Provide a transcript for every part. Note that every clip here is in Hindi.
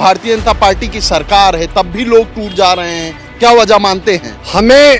भारतीय जनता पार्टी की सरकार है तब भी लोग टूट जा रहे हैं, क्या वजह मानते हैं? हमें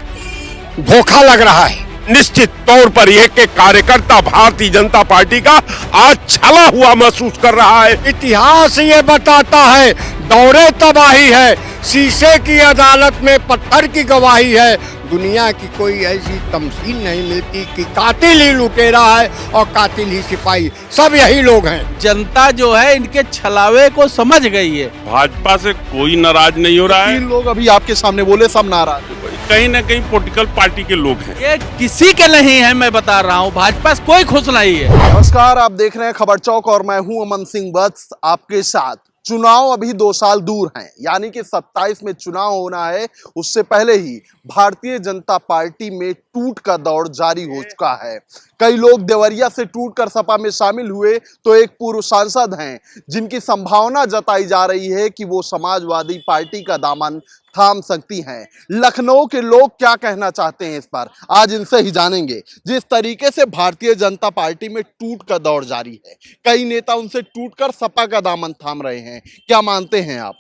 धोखा लग रहा है। निश्चित तौर पर एक एक कार्यकर्ता भारतीय जनता पार्टी का आज छला हुआ महसूस कर रहा है। इतिहास ये बताता है दौरे तबाही है, शीशे की अदालत में पत्थर की गवाही है। दुनिया की कोई ऐसी तमसील नहीं मिलती कि कातिल ही लुटेरा है और कातिल ही सिपाही, सब यही लोग हैं। जनता जो है इनके छलावे को समझ गई है। भाजपा से कोई नाराज नहीं हो रहा है। 3 लोग अभी आपके सामने बोले, सब नाराज हैं। कहीं न कहीं पॉलिटिकल पार्टी के लोग हैं। ये किसी के नहीं है, मैं बता रहा हूँ, भाजपा से कोई खुश नहीं है। नमस्कार, आप देख रहे हैं खबर चौक और मैं हूं अमन सिंह वत्स आपके साथ। चुनाव अभी 2 साल दूर हैं, यानी कि 27 में चुनाव होना है। उससे पहले ही भारतीय जनता पार्टी में टूट का दौर जारी हो चुका है। कई लोग देवरिया से टूटकर सपा में शामिल हुए, तो एक पूर्व सांसद हैं जिनकी संभावना जताई जा रही है कि वो समाजवादी पार्टी का दामन थाम सकती हैं। लखनऊ के लोग क्या कहना चाहते हैं इस पर आज इनसे ही जानेंगे। जिस तरीके से भारतीय जनता पार्टी में टूट का दौर जारी है, कई नेता उनसे टूटकर सपा का दामन थाम रहे हैं, क्या मानते हैं आप?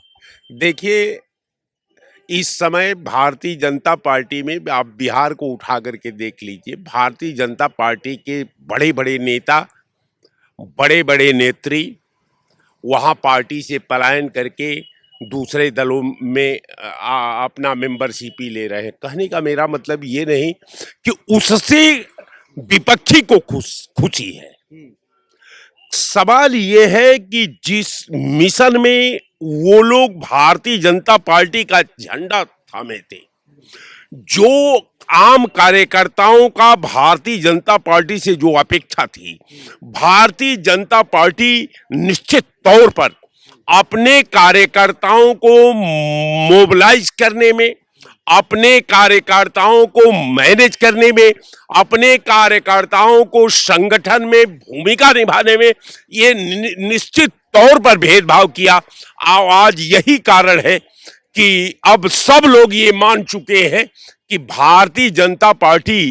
देखिए, इस समय भारतीय जनता पार्टी में आप बिहार को उठा करके देख लीजिए। भारतीय जनता पार्टी के बड़े बड़े नेता, बड़े बड़े नेत्री वहाँ पार्टी से पलायन करके दूसरे दलों में अपना मेंबरशिप ही ले रहे हैं। कहने का मेरा मतलब ये नहीं कि उससे विपक्षी को खुशी है। सवाल ये है कि जिस मिशन में वो लोग भारतीय जनता पार्टी का झंडा थामे थे, जो आम कार्यकर्ताओं का भारतीय जनता पार्टी से जो अपेक्षा थी, भारतीय जनता पार्टी निश्चित तौर पर अपने कार्यकर्ताओं को मोबिलाइज करने में, अपने कार्यकर्ताओं को मैनेज करने में, अपने कार्यकर्ताओं को संगठन में भूमिका निभाने में ये निश्चित तौर पर भेदभाव किया। आज यही कारण है कि अब सब लोग ये मान चुके हैं कि भारतीय जनता पार्टी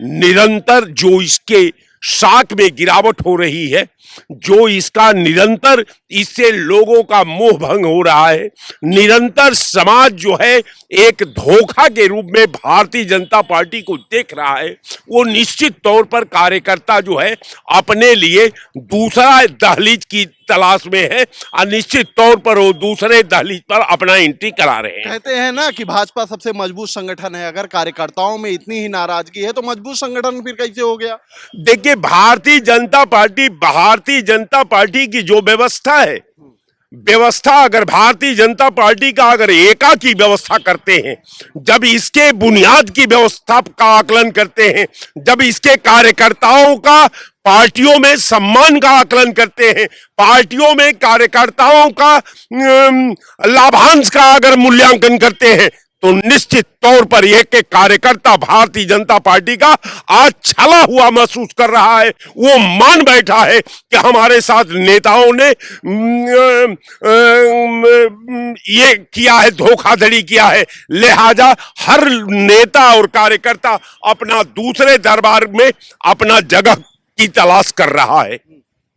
निरंतर जो इसके साख में गिरावट हो रही है, जो इसका निरंतर इससे लोगों का मोह भंग हो रहा है, निरंतर समाज जो है एक धोखा के रूप में भारतीय जनता पार्टी को देख रहा है, वो निश्चित तौर पर कार्यकर्ता जो है अपने लिए दूसरा दहलीज की तलाश में है और निश्चित तौर पर वो दूसरे दहलीज पर अपना एंट्री करा रहे हैं। कहते हैं ना कि भाजपा सबसे मजबूत संगठन है। अगर कार्यकर्ताओं में इतनी ही नाराजगी है तो मजबूत संगठन फिर कैसे हो गया? देखिए, भारतीय जनता पार्टी की जो व्यवस्था है, व्यवस्था अगर भारतीय जनता पार्टी का अगर एका की व्यवस्था करते हैं, जब इसके बुनियाद की व्यवस्था का आकलन करते हैं, जब इसके कार्यकर्ताओं का पार्टियों में सम्मान का आकलन करते हैं, पार्टियों में कार्यकर्ताओं का लाभांश का अगर मूल्यांकन करते हैं, तो निश्चित तौर पर एक एक कार्यकर्ता भारतीय जनता पार्टी का आज छला हुआ महसूस कर रहा है। वो मान बैठा है कि हमारे साथ नेताओं ने ये किया है, धोखाधड़ी किया है। लिहाजा हर नेता और कार्यकर्ता अपना दूसरे दरबार में अपना जगह की तलाश कर रहा है।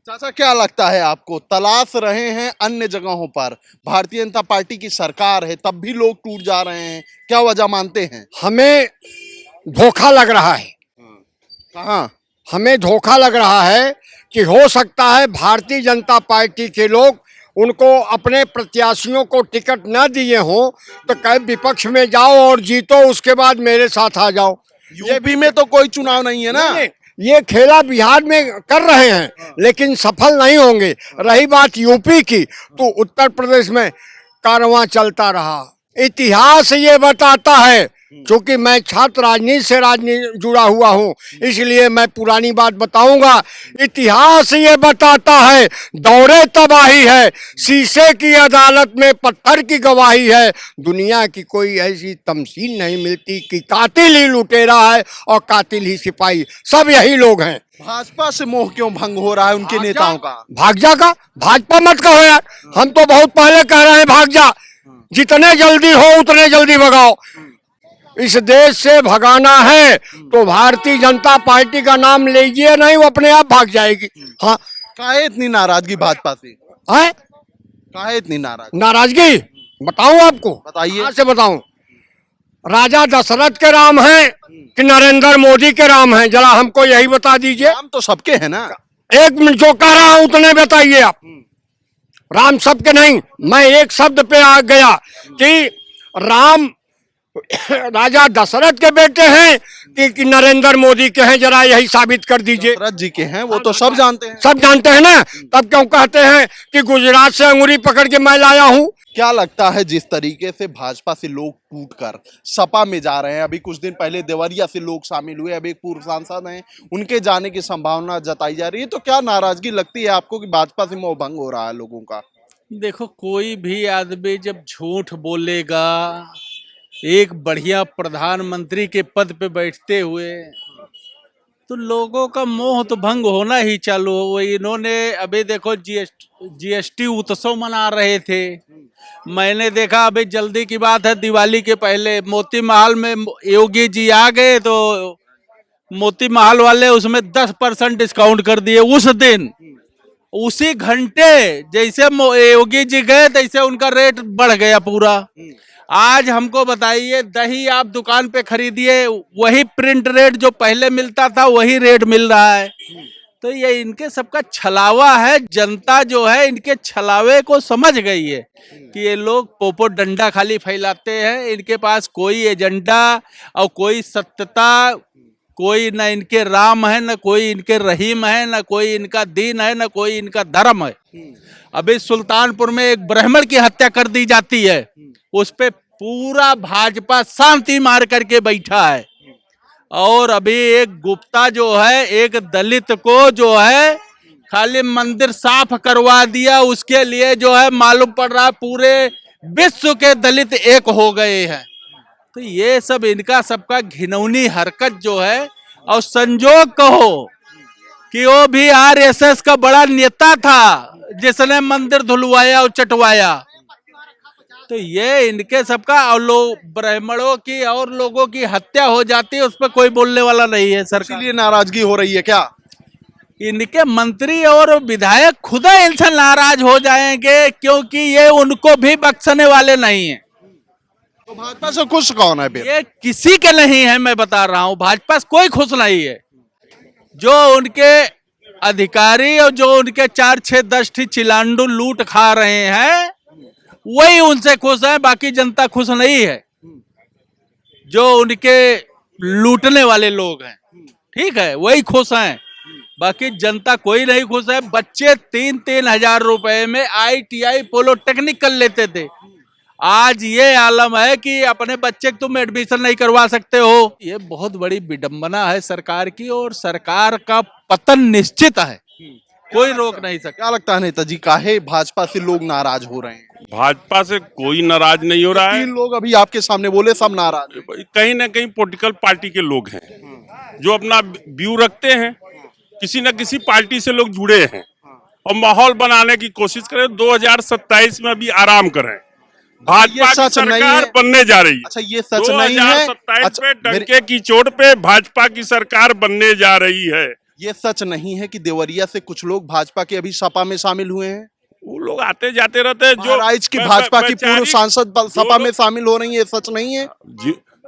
चाचा, क्या लगता है आपको, तलाश रहे हैं अन्य जगहों पर, भारतीय जनता पार्टी की सरकार है तब भी लोग टूट जा रहे हैं, क्या वजह मानते हैं? हमें धोखा लग रहा है। कहाँ? हमें धोखा लग रहा है कि हो सकता है भारतीय जनता पार्टी के लोग उनको अपने प्रत्याशियों को टिकट न दिए हों, तो कहे विपक्ष में जाओ और जीतो, उसके बाद मेरे साथ आ जाओ। यूपी में तो कोई चुनाव नहीं है ना। नहीं, ये खेला बिहार में कर रहे हैं लेकिन सफल नहीं होंगे। रही बात यूपी की, तो उत्तर प्रदेश में कारवां चलता रहा। इतिहास ये बताता है, क्योंकि मैं छात्र राजनीति से जुड़ा हुआ हूँ, इसलिए मैं पुरानी बात बताऊंगा। इतिहास ये बताता है दौरे तबाही है, शीशे की अदालत में पत्थर की गवाही है। दुनिया की कोई ऐसी तमसील नहीं मिलती कि कातिल ही लुटेरा है और कातिल ही सिपाही, सब यही लोग हैं। भाजपा से मोह क्यों भंग हो रहा है उनके नेताओं का? भाजपा मत कहो यार, हम तो बहुत पहले कह रहे हैं भाग जा। जितने जल्दी हो उतने जल्दी भगाओ। इस देश से भगाना है तो भारतीय जनता पार्टी का नाम लीजिए, नहीं वो अपने आप भाग जाएगी। हाँ, काहे इतनी नाराजगी भाजपा से? है काहे इतनी नाराज? नाराजगी बताऊं आपको? बताइए। कहाँ से बताऊं? राजा दशरथ के राम हैं कि नरेंद्र मोदी के राम हैं? जरा हमको यही बता दीजिए। नाम तो सबके है ना। एक मिनट, जो कह रहा हूं उतने बताइए आप। राम सबके नहीं, मैं एक शब्द पे आ गया कि राम राजा दशरथ के बेटे हैं कि नरेंद्र मोदी के हैं? जरा यही साबित कर दीजिए। दशरथ जी के हैं, वो तो सब जानते हैं। सब जानते हैं ना, तब क्यों कहते हैं कि गुजरात से अंगूरी पकड़ के मैं लाया हूं? क्या लगता है जिस तरीके से भाजपा से लोग टूटकर सपा में जा रहे हैं, अभी कुछ दिन पहले देवरिया से लोग शामिल हुए, अभी एक पूर्व सांसद हैं, उनके जाने की संभावना जताई जा रही है, तो क्या नाराजगी लगती है आपको कि भाजपा से मोह भंग हो रहा है लोगों का? देखो, कोई भी आदमी जब झूठ बोलेगा एक बढ़िया प्रधानमंत्री के पद पे बैठते हुए, तो लोगों का मोह तो भंग होना ही चालू हो। इन्होंने अभी देखो जीएसटी उत्सव मना रहे थे। मैंने देखा अभी जल्दी की बात है, दिवाली के पहले मोती महल में योगी जी आ गए तो मोती महल वाले उसमें 10% डिस्काउंट कर दिए उस दिन। उसी घंटे जैसे योगी जी गए तैसे उनका रेट बढ़ गया पूरा। आज हमको बताइए, दही आप दुकान पे खरीदिए, वही प्रिंट रेट जो पहले मिलता था वही रेट मिल रहा है। तो ये इनके सबका छलावा है। जनता जो है इनके छलावे को समझ गई है कि ये लोग पोपो डंडा खाली फैलाते हैं। इनके पास कोई एजेंडा और कोई सत्यता, कोई न इनके राम है, न कोई इनके रहीम है, न कोई इनका दीन है, न कोई इनका धर्म है। अभी सुल्तानपुर में एक ब्राह्मण की हत्या कर दी जाती है, उस पे पूरा भाजपा शांति मार करके बैठा है। और अभी एक गुप्ता जो है एक दलित को जो है खाली मंदिर साफ करवा दिया, उसके लिए जो है मालूम पड़ रहा है पूरे विश्व के दलित एक हो गए हैं। तो ये सब इनका सबका घिनौनी हरकत जो है, और संजोग कहो कि वो भी आरएसएस का बड़ा नेता था जिसने मंदिर धुलवाया और चटवाया। तो ये इनके सबका, और लोग ब्राह्मणों की और लोगों की हत्या हो जाती है, उस पर कोई बोलने वाला नहीं है सरकार। इसलिए नाराजगी हो रही है क्या? इनके मंत्री और विधायक खुदा इनसे नाराज हो जाएंगे, क्योंकि ये उनको भी बख्शने वाले नहीं है। तो भाजपा से खुश कौन है फिर? ये किसी के नहीं है, मैं बता रहा हूँ। भाजपा से कोई खुश नहीं है। जो उनके अधिकारी और जो उनके 4, 6, 10 चिलांडू लूट खा रहे हैं वही उनसे खुश है, बाकी जनता खुश नहीं है। जो उनके लूटने वाले लोग हैं, ठीक है, वही खुश हैं, बाकी जनता कोई नहीं खुश है। बच्चे 3-3 हजार रुपए में ITI पॉलिटेक्निक कर लेते थे, आज ये आलम है कि अपने बच्चे को तुम एडमिशन नहीं करवा सकते हो। ये बहुत बड़ी विडंबना है सरकार की, और सरकार का पतन निश्चित है, कोई रोक नहीं सकता। क्या लगता है नेताजी, काहे भाजपा से लोग नाराज हो रहे हैं? भाजपा से कोई नाराज नहीं हो रहा है। 3 लोग अभी आपके सामने बोले, सब नाराज हैं। कहीं ना कहीं पॉलिटिकल पार्टी के लोग हैं जो अपना व्यू रखते हैं, किसी न किसी पार्टी से लोग जुड़े हैं और माहौल बनाने की कोशिश करें। 2027 में अभी आराम करें। भाजपा की सरकार बनने जा रही है। अच्छा, ये सच नहीं है? 2027 में डंके की चोट पे भाजपा की सरकार बनने जा रही है। ये सच नहीं है कि देवरिया से कुछ लोग भाजपा के अभी सपा में शामिल हुए हैं? वो लोग आते जाते रहते हैं। जो बहराइच की भाजपा की पूर्व सांसद सपा में शामिल हो रही है, सच नहीं है?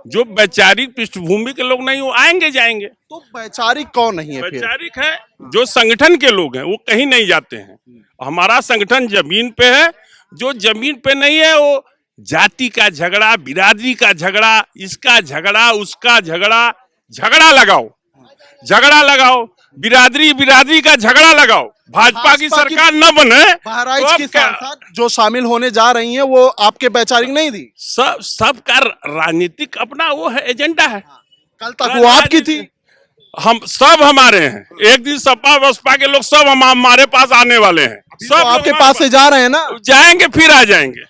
जो वैचारिक पृष्ठभूमि के लोग नहीं, वो आएंगे जाएंगे। तो वैचारिक कौन नहीं है फिर? वैचारिक है जो संगठन के लोग हैं, वो कहीं नहीं जाते हैं। हमारा संगठन जमीन पे है, जो जमीन पे नहीं है वो जाति का झगड़ा, बिरादरी का झगड़ा, इसका झगड़ा, उसका झगड़ा, झगड़ा लगाओ, बिरादरी का झगड़ा लगाओ। भाजपा की सरकार न बने। बहराइच की सांसद जो शामिल होने जा रही हैं, वो आपके वैचारिक नहीं थी? सबका राजनीतिक अपना वो है, एजेंडा है। कल तक वो आपकी थी। हम सब हमारे हैं। एक दिन सपा बसपा के लोग सब हमारे पास आने वाले हैं। सब तो आपके पास से जा रहे हैं ना? जाएंगे फिर आ जाएंगे,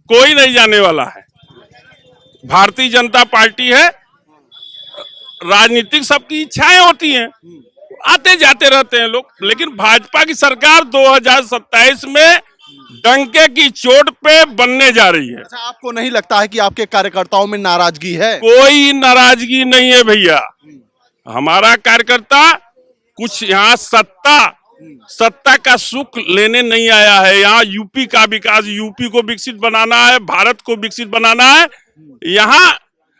कोई नहीं जाने वाला है। भारतीय जनता पार्टी है, राजनीतिक सबकी इच्छाएं होती हैं, आते जाते रहते हैं लोग। लेकिन भाजपा की सरकार 2027 में डंके की चोट पे बनने जा रही है। अच्छा, आपको नहीं लगता है कि आपके कार्यकर्ताओं में नाराजगी है? कोई नाराजगी नहीं है भैया। हमारा कार्यकर्ता कुछ यहाँ सत्ता सत्ता का सुख लेने नहीं आया है। यहाँ यूपी का विकास, यूपी को विकसित बनाना है, भारत को विकसित बनाना है। यहाँ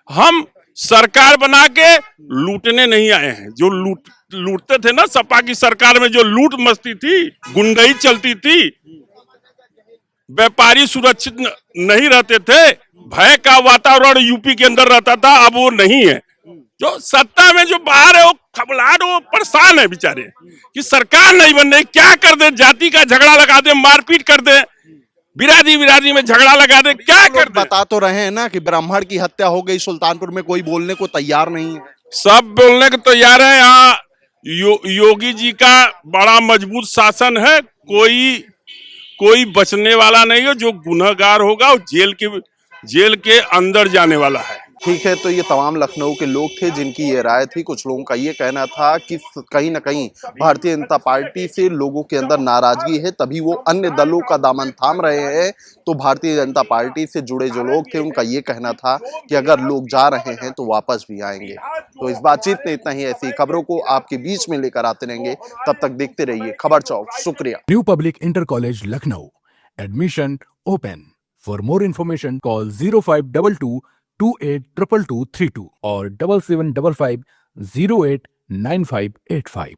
हम सरकार बना के लूटने नहीं आए हैं। जो लूटते थे ना, सपा की सरकार में जो लूट मस्ती थी, गुंडई चलती थी, व्यापारी सुरक्षित नहीं रहते थे, भय का वातावरण यूपी के अंदर रहता था, अब वो नहीं है। जो सत्ता में जो बाहर है वो खबलाट, वो परेशान है बेचारे कि सरकार नहीं बन रही, क्या कर दे, जाति का झगड़ा लगा दे, मारपीट कर दे, बिरादरी में झगड़ा लगा दे, क्या कर दे। बता तो रहे हैं ना कि ब्राह्मण की हत्या हो गई सुल्तानपुर में, कोई बोलने को तैयार नहीं है। सब बोलने को तैयार है। यहाँ योगी जी का बड़ा मजबूत शासन है, कोई बचने वाला नहीं है। जो गुनहगार होगा वो जेल के अंदर जाने वाला है। ठीक है, तो ये तमाम लखनऊ के लोग थे जिनकी ये राय थी। कुछ लोगों का ये कहना था कि कहीं ना कहीं भारतीय जनता पार्टी से लोगों के अंदर नाराजगी है, तभी वो अन्य दलों का दामन थाम रहे हैं। तो भारतीय जनता पार्टी से जुड़े जो लोग थे उनका ये कहना था कि अगर लोग जा रहे हैं तो वापस भी आएंगे। तो इस बातचीत में इतना ही। ऐसी खबरों को आपके बीच में लेकर आते रहेंगे, तब तक देखते रहिए खबर चौक। शुक्रिया। New public inter college Lucknow, admission open. For more information call 0522 282232 और 7755 089585।